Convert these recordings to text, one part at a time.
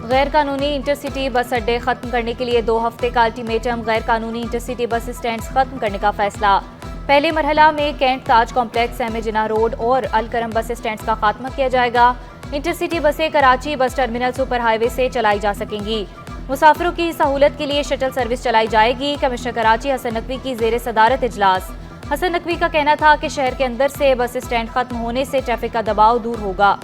गैर कानूनी इंटरसिटी बस अड्डे खत्म करने के लिए 2 हफ्ते का अल्टीमेटम, गैर कानूनी इंटरसिटी बस स्टैंड्स खत्म करने का फैसला। पहले मरहला में कैंट ताज कॉम्प्लेक्स, एम जिना रोड और अल करम बस स्टैंड्स का खात्मा किया जाएगा। इंटरसिटी बसें Karachi bus terminal super highway से चलाई जा सकेंगी। मुसाफिरों की सहूलत के लिए शटल सर्विस चलाई जाएगी। कमिश्नर कराची हसन नकवी की जेर सदारत इजलास। हसन नकवी का कहना था कि शहर के अंदर से बस स्टैंड खत्म होने से ट्रैफिक का दबाव दूर होगा।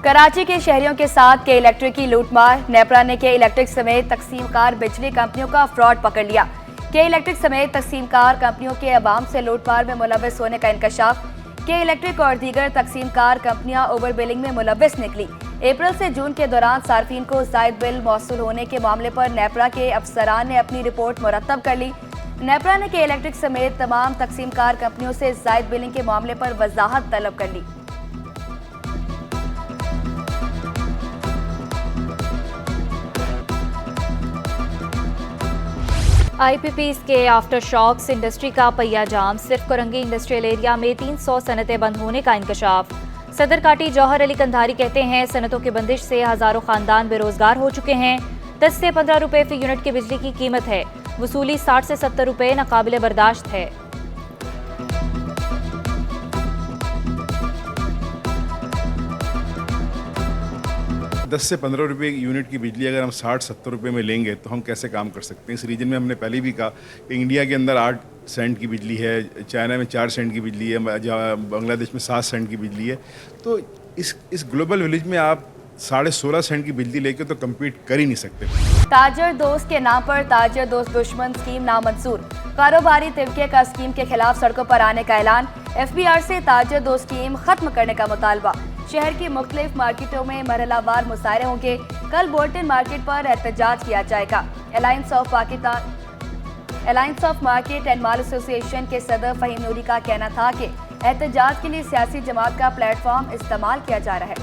कराची के शहरियों के साथ के इलेक्ट्रिक की लूटमार। नेपरा ने के इलेक्ट्रिक समेत तकसीमकार बिजली कंपनियों का फ्रॉड पकड़ लिया। के इलेक्ट्रिक समेत तकसीमकार कंपनियों के अवाम से लूटमार में मुलव्वस होने का इंकशाफ। के इलेक्ट्रिक और दीगर तकसीमकार कंपनियां ओवर बिलिंग में मुलव्वस निकली। अप्रैल से जून के दौरान सार्फिन को जायद बिल मौसूल होने के मामले पर नेपरा के अफसरान ने अपनी रिपोर्ट मुरतब कर ली। नेपरा ने के इलेक्ट्रिक समेत तमाम तकसीमकार कंपनियों से जायद बिलिंग के मामले पर वजाहत तलब कर ली। IPPs के आफ्टर शॉक्स, इंडस्ट्री का पहिया जाम। सिर्फ कोरंगी इंडस्ट्रियल एरिया में 300 सनतें बंद होने का इंकशाफ। सदर काटी जौहर अली कंधारी कहते हैं सनतों की बंदिश से हजारों खानदान बेरोजगार हो चुके हैं। 10 से 15 रुपए फी यूनिट की बिजली की कीमत है। वसूली 60 से 70 रुपए नाकाबिले बर्दाश्त है। दस से 15 रुपये यूनिट की बिजली अगर हम 60-70 रुपये में लेंगे तो हम कैसे काम कर सकते हैं। इस रीजन में हमने पहले भी कहा कि इंडिया के अंदर 8 सेंट की बिजली है, चाइना में 4 सेंट की बिजली है, बांग्लादेश में 7 सेंट की बिजली है। तो इस ग्लोबल विलेज में आप 16.5 सेंट की बिजली लेके तो कम्पीट कर ही नहीं सकते। ताजर दोस्त के नाम पर ताजर दोस्त दुश्मन स्कीम नामंजूर। कारोबारी तबके का स्कीम के खिलाफ सड़कों पर आने का ऐलान। FBR से ताजर दोस्त स्कीम खत्म करने का मुतालबा। शहर की मुख्तलिफ मार्केटों में मरहलावार मुशायरे होंगे। कल बोल्टन मार्केट पर एहतजाज किया जाएगा। Alliance of market and mall association के सदर फहीम नूरी का कहना था कि एहतजाज के लिए सियासी जमात का प्लेटफॉर्म इस्तेमाल किया जा रहा है।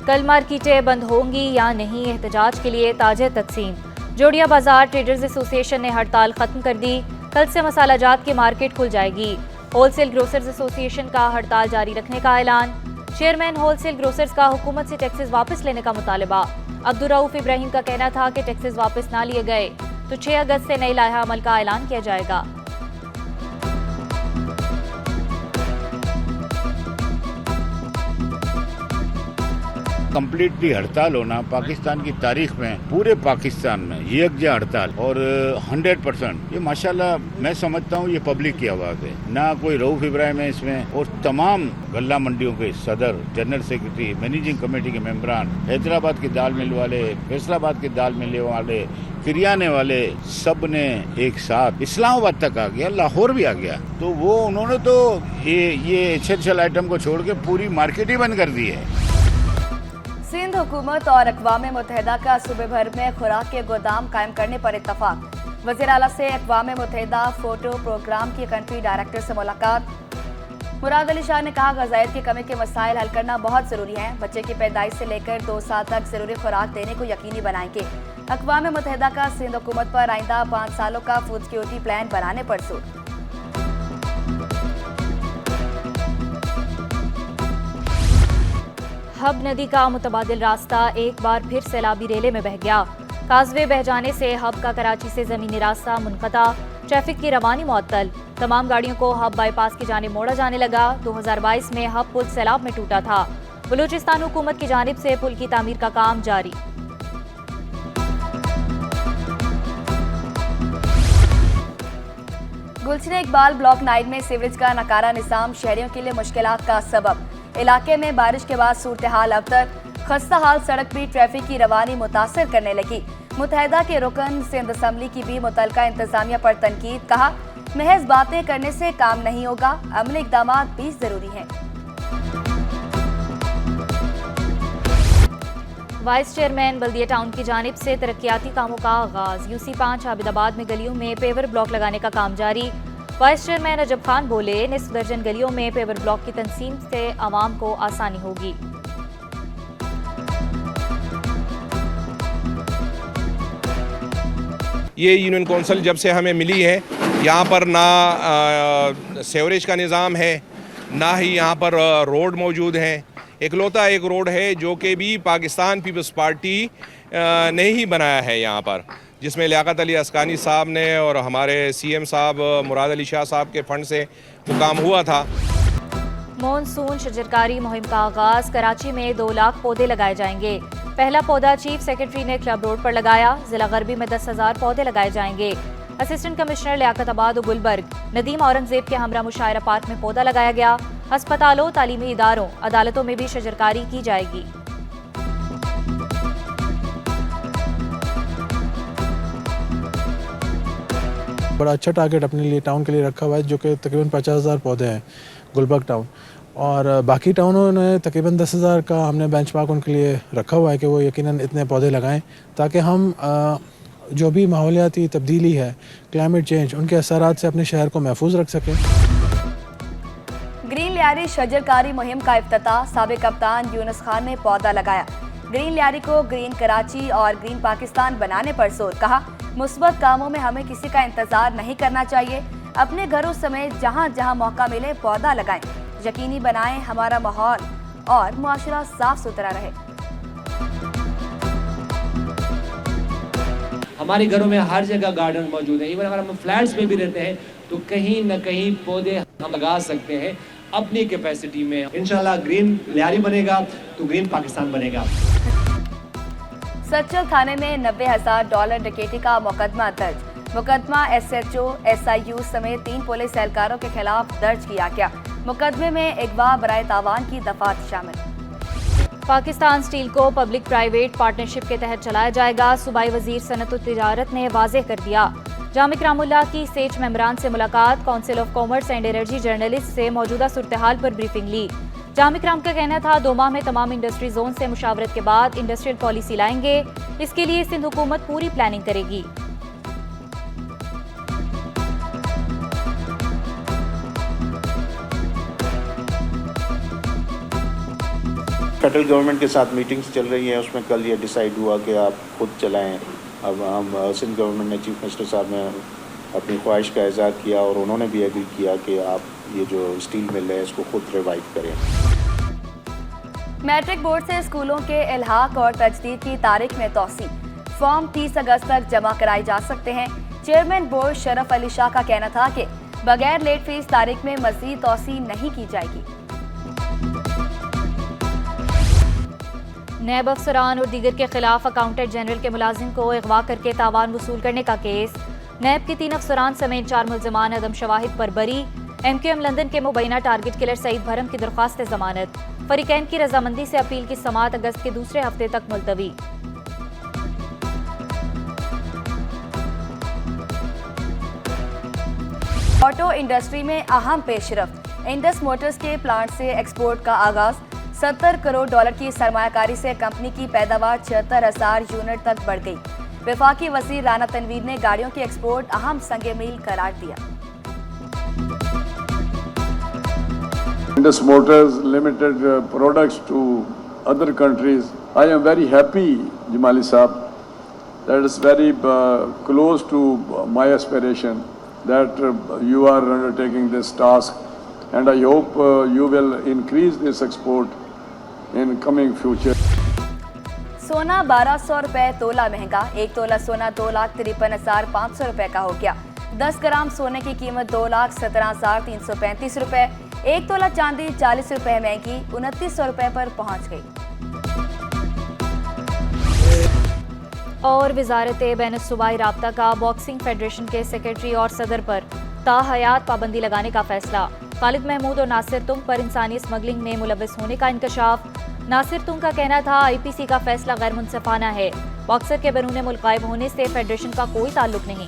कल मार्केटें बंद होंगी या नहीं, एहतजाज के लिए ताजे तकसीम। जोड़िया बाजार ट्रेडर्स एसोसिएशन ने हड़ताल खत्म कर दी। कल से मसाला जात की मार्केट खुल जाएगी। होलसेल ग्रोसर्स एसोसिएशन का हड़ताल जारी रखने का ऐलान। चेयरमैन होलसेल ग्रोसर्स का हुकूमत से टैक्सेस वापस लेने का मुतालबा। अब्दुर्रऊफ इब्राहिम का कहना था कि टैक्सेस वापस ना लिए गए तो 6 अगस्त से नई लाइहा अमल का ऐलान किया जाएगा। कंप्लीटली हड़ताल होना पाकिस्तान की तारीख में, पूरे पाकिस्तान में ये यकजा हड़ताल और 100% ये माशाल्लाह मैं समझता हूँ ये पब्लिक की आवाज़ है, ना कोई रऊफ इब्राहिम है इसमें। और तमाम गल्ला मंडियों के सदर, जनरल सेक्रेटरी, मैनेजिंग कमेटी के मेंबरान, हैदराबाद की दाल मिल वाले, फैसलाबाद की दाल मिल वाले, किरियाने वाले, सब ने एक साथ इस्लामाबाद तक आ गया, लाहौर भी आ गया। तो वो उन्होंने तो ये एसेंशियल आइटम को छोड़ के पूरी मार्केट ही बंद कर दी है। सिंध हुकूमत और अक़वाम मुत्तहिदा का सूबे भर में खुराक के गोदाम कायम करने पर इत्तफाक। वज़ीर आला से अक़वाम मुत्तहिदा फोटो प्रोग्राम की कंट्री डायरेक्टर से मुलाकात। मुराद अली शाह ने कहा ग़ज़ाइयत की कमी के मसाइल हल करना बहुत ज़रूरी है। बच्चे की पैदाइश से लेकर 2 साल तक ज़रूरी खुराक देने को यकीनी बनाएंगे। अक़वाम मुत्तहिदा का सिंध हुकूमत पर आइंदा 5 सालों का फूड सिक्योरिटी प्लान बनाने पर जोर। हब नदी का मुतबादिल रास्ता एक बार फिर सैलाबी रेले में बह गया। काजवे बह जाने से हब का कराची से जमीनी रास्ता मुनक़ता, ट्रैफिक की रवानी मुअत्तल। तमाम गाड़ियों को हब बाईपास की जानिब मोड़ा जाने लगा। 2022 में हब पुल सैलाब में टूटा था। बलूचिस्तान हुकूमत की जानिब से पुल की तामीर का काम जारी। गुलशन इकबाल ब्लॉक 9 में सीवरेज का नकारा निज़ाम शहरियों के लिए मुश्किलात का सबब। इलाके में बारिश के बाद सूरत हाल अबतर, खस्ता हाल सड़क भी ट्रैफिक की रवानी मुतासर करने लगी। मुत्तहिदा के रुकन सिंध असम्बली की भी मुतलका इंतजामिया पर तनकीद। कहा महज बातें करने से काम नहीं होगा, अमली इक़दाम भी जरूरी हैं। वाइस चेयरमैन बल्दिया टाउन की जानिब से तरक्याती कामों का आगाज। UC5 आबिदाबाद में गलियों में पेवर ब्लॉक लगाने का काम जारी। वाइस चेयरमैन अजब खान बोले निस्फ दर्जन गलियों में पेवर ब्लॉक की तंसीम से आवाम को आसानी होगी। ये यूनियन कौंसिल जब से हमें मिली है, यहाँ पर ना सीवरेज का निज़ाम है, ना ही यहाँ पर रोड मौजूद हैं। इकलौता एक रोड है जो कि भी पाकिस्तान पीपल्स पार्टी ने ही बनाया है यहाँ पर, जिसमें लियाकत अली अस्कानी साहब ने और हमारे सीएम साहब मुराद अली शाह साहब के फंड से वो काम हुआ था। मॉनसून शजरकारी मुहिम का आगाज। कराची में 2 लाख पौधे लगाए जाएंगे। पहला पौधा चीफ सेक्रेटरी ने क्लब रोड पर लगाया। जिला गरबी में 10,000 पौधे लगाए जाएंगे। असिस्टेंट कमिश्नर लियाकताबाद और गुलबर्ग नदीम औरंगजेब के हमरा मुशायरा पार्क में पौधा लगाया गया। अस्पतालों, तालीमी इदारों, अदालतों में भी शजरकारी की जाएगी। बड़ा अच्छा टारगेट अपने लिए टाउन के लिए रखा हुआ है, जो कि तकरीबन 50,000 पौधे हैं गुलबर्ग टाउन, और बाकी टाउनों ने तकरीबन 10,000 का हमने बेंचमार्क उनके लिए रखा हुआ है कि वो यकीनन इतने पौधे लगाएं, ताकि हम जो भी माहौलियाती तब्दीली है, क्लाइमेट चेंज, उनके असरात से अपने शहर को महफूज रख सकें। ग्रीन लियारी शजरकारी मुहिम का इफ्तिताह साबिक कप्तान यूनुस खान ने पौधा लगाया। ग्रीन लियारी को ग्रीन कराची और ग्रीन पाकिस्तान बनाने पर जोर। कहा, मुस्बत कामों में हमें किसी का इंतजार नहीं करना चाहिए। अपने घरों समेत जहां जहां मौका मिले पौधा लगाएं। यकीनी बनाएं हमारा माहौल और मुआशरा साफ सुथरा रहे। हमारे घरों में हर जगह गार्डन मौजूद है। इवन अगर हम फ्लैट्स में भी रहते हैं तो कहीं न कहीं पौधे हम लगा सकते हैं अपनी कैपेसिटी में। इंशाल्लाह ग्रीन लियारी बनेगा तो ग्रीन पाकिस्तान बनेगा। सच्चल थाने में $90,000 डकैती का मुकदमा दर्ज। मुकदमा SHO, SIU समेत 3 पुलिस एहलकारों के खिलाफ दर्ज किया गया। मुकदमे में अगवा बराए तावान की दफात शामिल। पाकिस्तान स्टील को पब्लिक प्राइवेट पार्टनरशिप के तहत चलाया जाएगा। सूबाई वजीर सनअत व तिजारत ने वाज़ेह कर दिया। जामिक रामुल्लाह की सेज मेंबरान से मुलाकात। Council of commerce and energy journalist से मौजूदा सूरत-ए-हाल पर ब्रीफिंग ली। जामिक राम का कहना था 2 माह में तमाम इंडस्ट्री जोन से मुशावरत के बाद इंडस्ट्रियल पॉलिसी लाएंगे। इसके लिए सिंध हुकूमत पूरी प्लानिंग करेगी। फेडरल गवर्नमेंट के साथ मीटिंग्स चल रही हैं, उसमें कल ये डिसाइड हुआ कि आप खुद चलाएं। अब हम सिंध गवर्नमेंट ने चीफ मिनिस्टर साहब ने अपनी ख्वाहिश का इज़हार किया और उन्होंने भी एग्री किया कि आप ये जो स्टील मिल है इसको खुद रिवाइव करें। मैट्रिक बोर्ड से स्कूलों के इल्हाक और तजदीद की तारीख में तौसी। फॉर्म 30 अगस्त तक जमा कराए जा सकते हैं। चेयरमैन बोर्ड शरफ अली शाह का कहना था कि बगैर लेट फीस तारीख में मजीद तौसी नहीं की जाएगी। नैब अफसरान और दीगर के खिलाफ अकाउंटेंट जनरल के मुलाजिम को अगवा करके तावान वसूल करने का केस। नैब के 3 अफसरान समेत 4 मुल्जिमान अदम शवाहिद पर बरी। MQM लंदन के मुबैना टारगेट किलर सईद भरम की दरख्वास्त जमानत। फरीकैन की रजामंदी से अपील की समाअत अगस्त के दूसरे हफ्ते तक मुलतवी। ऑटो इंडस्ट्री में अहम पेशरफ्त। इंडस मोटर्स के प्लांट से एक्सपोर्ट का आगाज। $70 करोड़ की सरमायाकारी से कंपनी की पैदावार 76,000 यूनिट तक बढ़ गई। वफाकी वज़ीर राना तनवीर ने गाड़ियों की एक्सपोर्ट अहम संगे मील करार दिया। Indus Motors Limited products to other countries. I am very happy, Jamali Saab, that is very close to my aspiration that you are undertaking this task, and I hope you will increase this export in coming future. सोना 1,200 रुपए तोला महंगा। 1 तोला सोना 2,53,500 रुपए का हो गया। 10 ग्राम सोने की कीमत 2,17,335 रुपए। 1 तोला चांदी 40 रुपए महंगी 2,900 रुपए पर पहुंच गई। और वजारत बैनुस्सूबाई राब्ता का बॉक्सिंग फेडरेशन के सेक्रेटरी और सदर पर ताहयात पाबंदी लगाने का फैसला। खालिद महमूद और नासिर तुंग पर इंसानी स्मगलिंग में मुलव्वस होने का इंकशाफ। नासिर तुंग का कहना था IPC का फैसला गैर मुनसिफाना है। बॉक्सर के बैरून मुल्क गायब होने से फेडरेशन का कोई ताल्लुक नहीं।